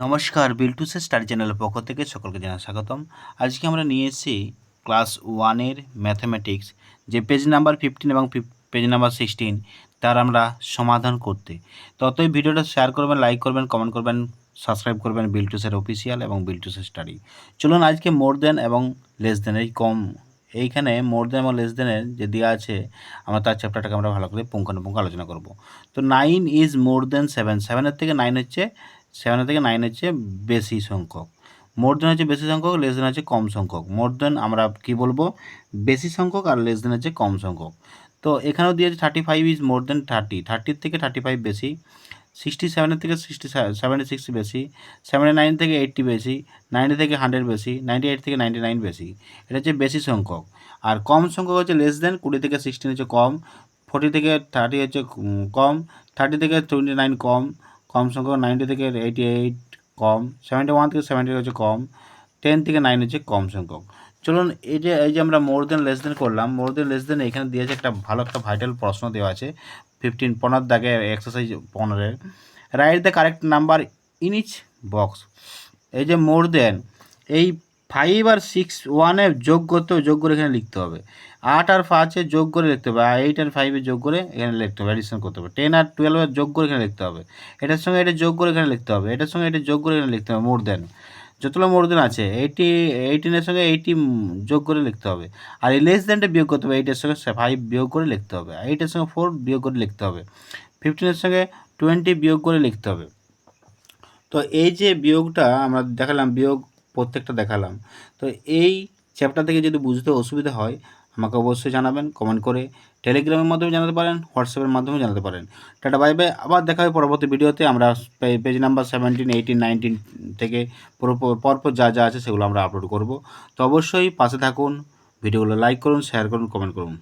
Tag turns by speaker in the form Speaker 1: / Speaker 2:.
Speaker 1: নমস্কার, বিল্টুসের স্টাডি চ্যানেলের পক্ষ থেকে সকলকে জানাই স্বাগতম। আজকে আমরা নিয়ে এসেছি ক্লাস 1 এর ম্যাথামেটিক্স যে পেজ নাম্বার 15 এবং পেজ নাম্বার 16 তার আমরা সমাধান করতে। ততই ভিডিওটা শেয়ার করবেন, লাইক করবেন, কমেন্ট করবেন, সাবস্ক্রাইব করবেন বিল্টুসের অফিসিয়াল এবং বিল্টুসের স্টাডি। চলুন আজকে মোর দেন এবং লেস দেন এইখানে মোর দেন এবং লেস দেনের যে দেওয়া আছে আমরা তার চ্যাপ্টারটাকে আমরা ভালো করে পুঙ্খানুপুঙ্খ আলোচনা করব। তো 9 ইজ মোর দেন 7, 7-এর থেকে 9 হচ্ছে 7 থেকে 9 হচ্ছে বেশি সংখ্যক। মোর দেন হচ্ছে বেশি সংখ্যক, লেস দেন হচ্ছে কম সংখ্যক। মোর দেন আমরা কি বলবো, বেশি সংখ্যক, আর লেস দেন হচ্ছে কম সংখ্যক। তো এখানেও দিয়েছে 35 ইজ মোর দেন 30, 30-র থেকে 35 বেশি, 67-এর থেকে 76 বেশি, 79 থেকে 80 বেশি, 90 থেকে 100 বেশি, 98 থেকে 99 বেশি। এটা হচ্ছে বেশি সংখ্যক। আর কম সংখ্যক হচ্ছে লেস দেন, 20 থেকে 16 হচ্ছে কম, 40 থেকে 30 হচ্ছে কম, 30 থেকে 29 কম, কম সংখ্যক 90 থেকে 88 কম, 71 থেকে 70 হচ্ছে কম, 10 থেকে 9 হচ্ছে কম সংখ্যক। চলুন এই যে আমরা মোর দেন লেস দেন করলাম, মোর দেন লেস দেন এখানে দিয়েছে একটা ভালো একটা ভাইটাল প্রশ্ন দেওয়া আছে 15 দাগে এক্সারসাইজ 15-এর। Write the correct number in each box. এই যে মোর দেন, এই 5 আর 6 1-এ যোগ করতে হবে, যোগ করে এখানে লিখতে হবে। 8 আর 5-এ যোগ করে লিখতে হবে, আর 8 আর 5-এ যোগ করে এখানে লিখতে হবে, অ্যাডিশন করতে হবে। 10 আর 12-এর যোগ করে এখানে লিখতে হবে, এটার সঙ্গে এটা যোগ করে এখানে লিখতে হবে, এটার সঙ্গে এটা যোগ করে এখানে লিখতে হবে। মোর দেন যতগুলো মোর দেন আছে 18-এর সঙ্গে 80 যোগ করে লিখতে হবে, আর এই লেস দেনটা বিয়োগ করতে হবে, 8-এর সঙ্গে 5 বিয়োগ করে লিখতে হবে, 8-এর সঙ্গে 4 বিয়োগ করে লিখতে হবে, 15-এর সঙ্গে 20 বিয়োগ করে লিখতে হবে। তো এই যে বিয়োগটা আমরা দেখালাম, বিয়োগ প্রত্যেকটা দেখালাম। তো এই চ্যাপ্টার থেকে যদি বুঝতে অসুবিধা হয় আমাকে অবশ্যই জানাবেন কমেন্ট করে, টেলিগ্রামের মাধ্যমে জানাতে পারেন, হোয়াটসঅ্যাপের মাধ্যমে জানাতে পারেন। টাটা বাই বাই, আবার দেখা হবে পরবর্তী ভিডিওতে। আমরা পেজ নাম্বার 17, 18, 19 থেকে পরপর যা যা আছে সেগুলো আমরা আপলোড করব। তো অবশ্যই পাশে থাকুন, ভিডিওগুলো লাইক করুন, শেয়ার করুন, কমেন্ট করুন।